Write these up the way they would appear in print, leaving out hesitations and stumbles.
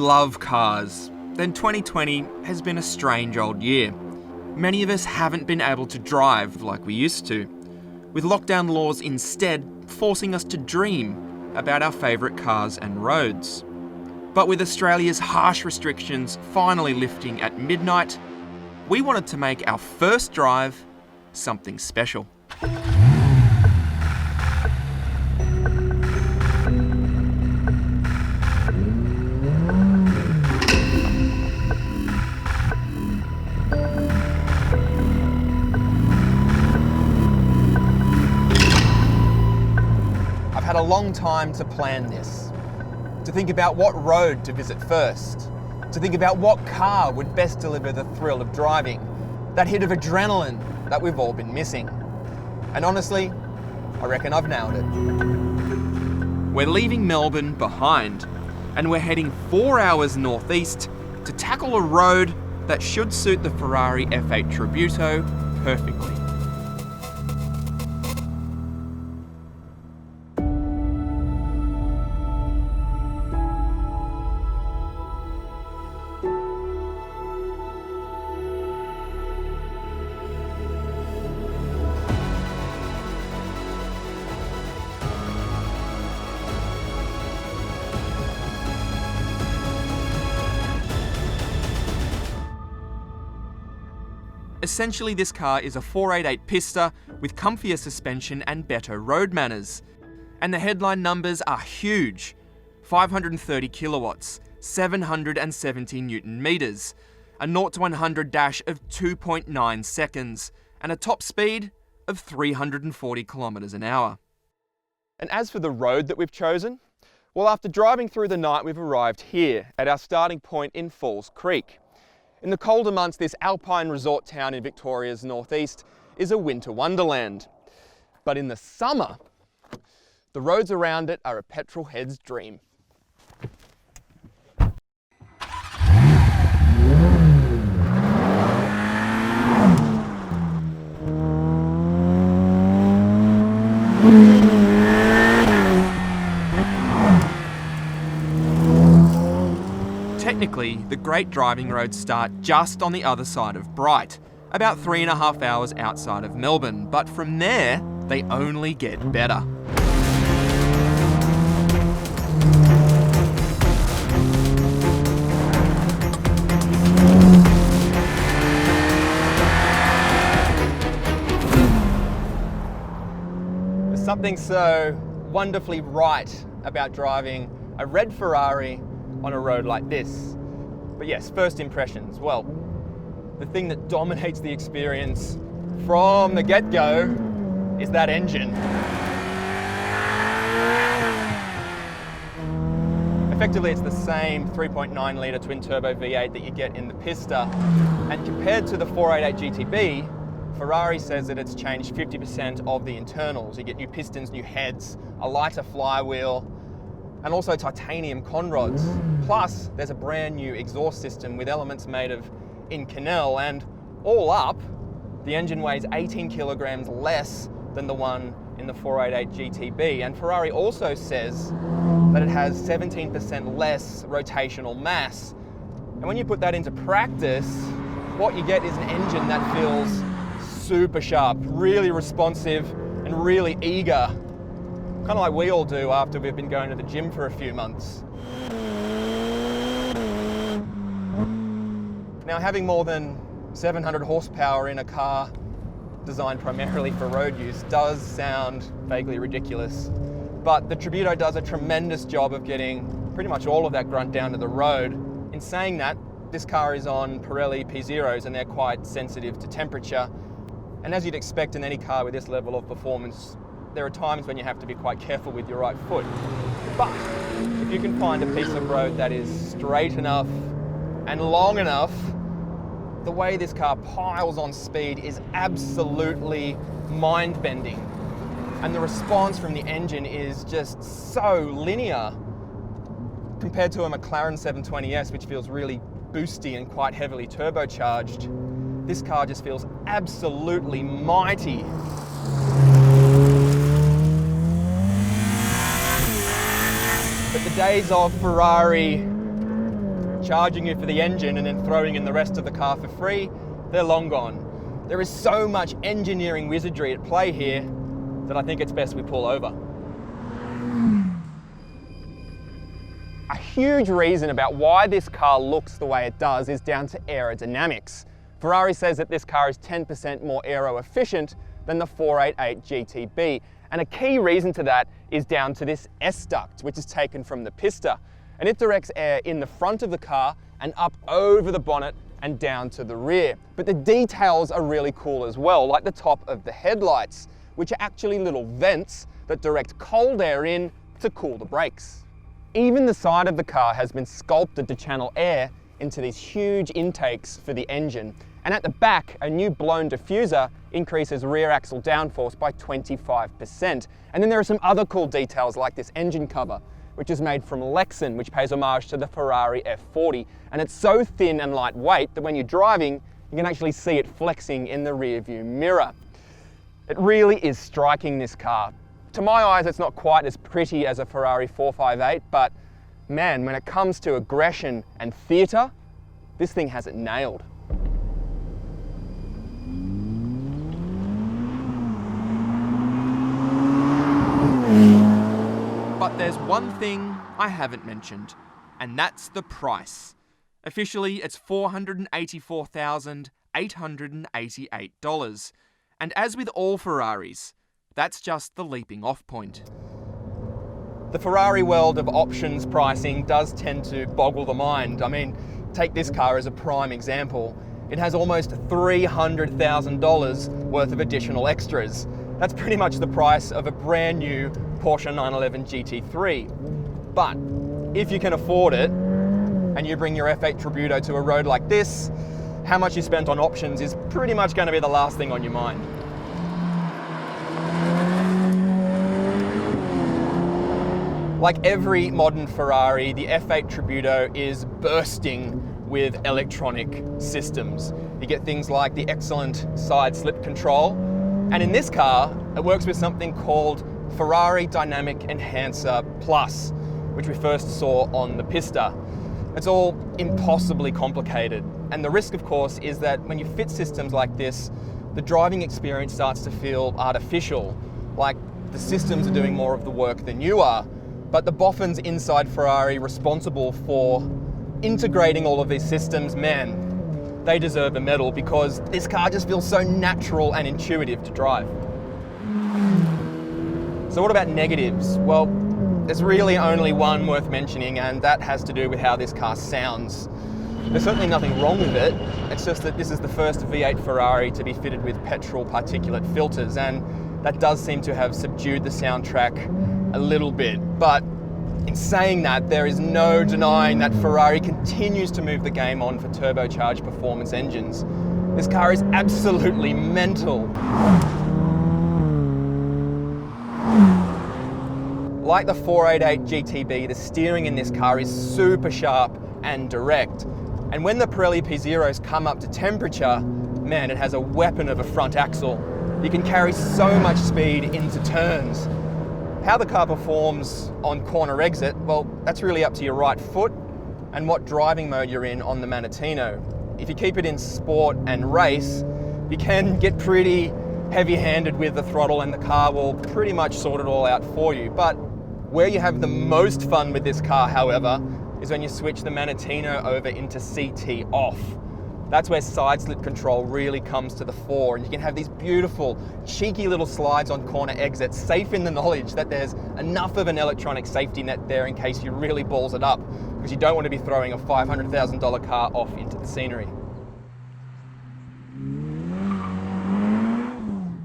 love cars, then 2020 has been a strange old year. Many of us haven't been able to drive like we used to, with lockdown laws instead forcing us to dream about our favourite cars and roads. But with Australia's harsh restrictions finally lifting at midnight, we wanted to make our first drive something special. I've had a long time to plan this, to think about what road to visit first, to think about what car would best deliver the thrill of driving, that hit of adrenaline that we've all been missing. And honestly, I reckon I've nailed it. We're leaving Melbourne behind, and we're heading 4 hours northeast to tackle a road that should suit the Ferrari F8 Tributo perfectly. Essentially, this car is a 488 pista with comfier suspension and better road manners. And the headline numbers are huge. 530 kilowatts, 770 newton meters, a 0 to 100 dash of 2.9 seconds, and a top speed of 340 kilometers an hour. And as for the road that we've chosen, well, after driving through the night, we've arrived here at our starting point in Falls Creek. In the colder months, this alpine resort town in Victoria's northeast is a winter wonderland. But in the summer, the roads around it are a petrol head's dream. Technically, the great driving roads start just on the other side of Bright, about 3.5 hours outside of Melbourne, but from there, they only get better. There's something so wonderfully right about driving a red Ferrari on a road like this. But yes, first impressions. Well, the thing that dominates the experience from the get-go is that engine. Effectively, it's the same 3.9 litre twin-turbo V8 that you get in the Pista. And compared to the 488 GTB, Ferrari says that it's changed 50% of the internals. You get new pistons, new heads, a lighter flywheel, and also titanium conrods. Plus, there's a brand new exhaust system with elements made of Inconel, and all up, the engine weighs 18 kilograms less than the one in the 488 GTB. And Ferrari also says that it has 17% less rotational mass. And when you put that into practice, what you get is an engine that feels super sharp, really responsive, and really eager. Kind of like we all do after we've been going to the gym for a few months. Now, having more than 700 horsepower in a car designed primarily for road use does sound vaguely ridiculous, but the Tributo does a tremendous job of getting pretty much all of that grunt down to the road. In saying that, this car is on Pirelli P0s and they're quite sensitive to temperature. And as you'd expect in any car with this level of performance, there are times when you have to be quite careful with your right foot. But if you can find a piece of road that is straight enough and long enough, the way this car piles on speed is absolutely mind-bending. And the response from the engine is just so linear compared to a McLaren 720S, which feels really boosty and quite heavily turbocharged. This car just feels absolutely mighty. But the days of Ferrari charging you for the engine and then throwing in the rest of the car for free, they're long gone. There is so much engineering wizardry at play here that I think it's best we pull over. A huge reason about why this car looks the way it does is down to aerodynamics. Ferrari says that this car is 10% more aero efficient than the 488 GTB. And a key reason to that is down to this S-duct, which is taken from the pista. And it directs air in the front of the car and up over the bonnet and down to the rear. But the details are really cool as well, like the top of the headlights, which are actually little vents that direct cold air in to cool the brakes. Even the side of the car has been sculpted to channel air into these huge intakes for the engine. And at the back, a new blown diffuser increases rear axle downforce by 25%. And then there are some other cool details like this engine cover, which is made from Lexan, which pays homage to the Ferrari F40. And it's so thin and lightweight that when you're driving, you can actually see it flexing in the rear view mirror. It really is striking, this car. To my eyes, it's not quite as pretty as a Ferrari 458, but man, when it comes to aggression and theatre, this thing has it nailed. But there's one thing I haven't mentioned, and that's the price. Officially, it's $484,888. And as with all Ferraris, that's just the leaping off point. The Ferrari world of options pricing does tend to boggle the mind. I mean, take this car as a prime example. It has almost $300,000 worth of additional extras. That's pretty much the price of a brand new Porsche 911 GT3. But if you can afford it, and you bring your F8 Tributo to a road like this, how much you spent on options is pretty much going to be the last thing on your mind. Like every modern Ferrari, the F8 Tributo is bursting with electronic systems. You get things like the excellent side slip control, and in this car, it works with something called Ferrari Dynamic Enhancer Plus, which we first saw on the pista. It's all impossibly complicated, and the risk, of course, is that when you fit systems like this, the driving experience starts to feel artificial, like the systems are doing more of the work than you are. But the boffins inside Ferrari responsible for integrating all of these systems, man, they deserve a medal, because this car just feels so natural and intuitive to drive. So what about negatives? Well, there's really only one worth mentioning, and that has to do with how this car sounds. There's certainly nothing wrong with it. It's just that this is the first V8 Ferrari to be fitted with petrol particulate filters, and that does seem to have subdued the soundtrack a little bit. But in saying that, there is no denying that Ferrari continues to move the game on for turbocharged performance engines. This car is absolutely mental. Like the 488 GTB, the steering in this car is super sharp and direct. And when the Pirelli P0s come up to temperature, man, it has a weapon of a front axle. You can carry so much speed into turns. How the car performs on corner exit, well, that's really up to your right foot and what driving mode you're in on the Manettino. If you keep it in sport and race, you can get pretty heavy-handed with the throttle, and the car will pretty much sort it all out for you. But where you have the most fun with this car, however, is when you switch the Manettino over into CT off. That's where side slip control really comes to the fore, and you can have these beautiful, cheeky little slides on corner exits, safe in the knowledge that there's enough of an electronic safety net there in case you really balls it up, because you don't want to be throwing a $500,000 car off into the scenery.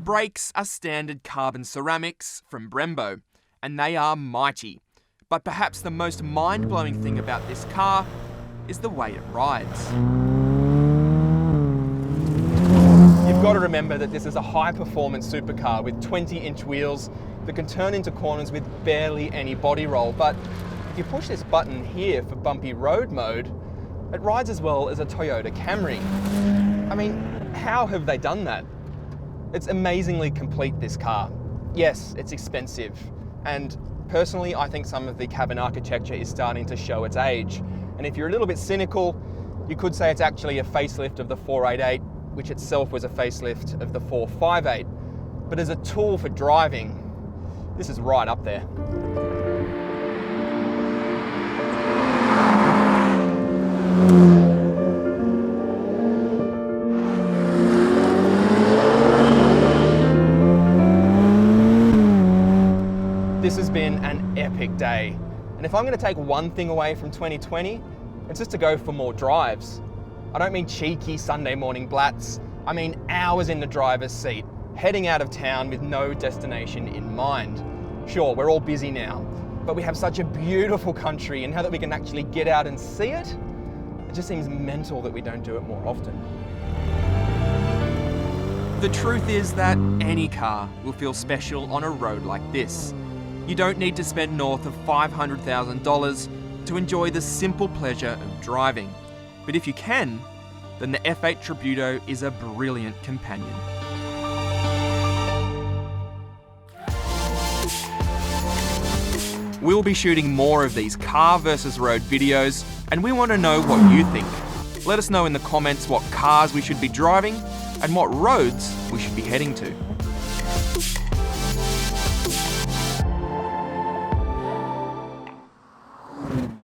Brakes are standard carbon ceramics from Brembo, and they are mighty. But perhaps the most mind-blowing thing about this car is the way it rides. You've got to remember that this is a high-performance supercar with 20-inch wheels that can turn into corners with barely any body roll. But if you push this button here for bumpy road mode, it rides as well as a Toyota Camry. I mean, how have they done that? It's amazingly complete, this car. Yes, it's expensive, and personally, I think some of the cabin architecture is starting to show its age. And if you're a little bit cynical, you could say it's actually a facelift of the 488, which itself was a facelift of the 458. But as a tool for driving, this is right up there. This has been an epic day. And if I'm going to take one thing away from 2020, it's just to go for more drives. I don't mean cheeky Sunday morning blats. I mean hours in the driver's seat, heading out of town with no destination in mind. Sure, we're all busy now, but we have such a beautiful country, and now that we can actually get out and see it, it just seems mental that we don't do it more often. The truth is that any car will feel special on a road like this. You don't need to spend north of $500,000 to enjoy the simple pleasure of driving. But if you can, then the F8 Tributo is a brilliant companion. We'll be shooting more of these car versus road videos, and we want to know what you think. Let us know in the comments what cars we should be driving and what roads we should be heading to.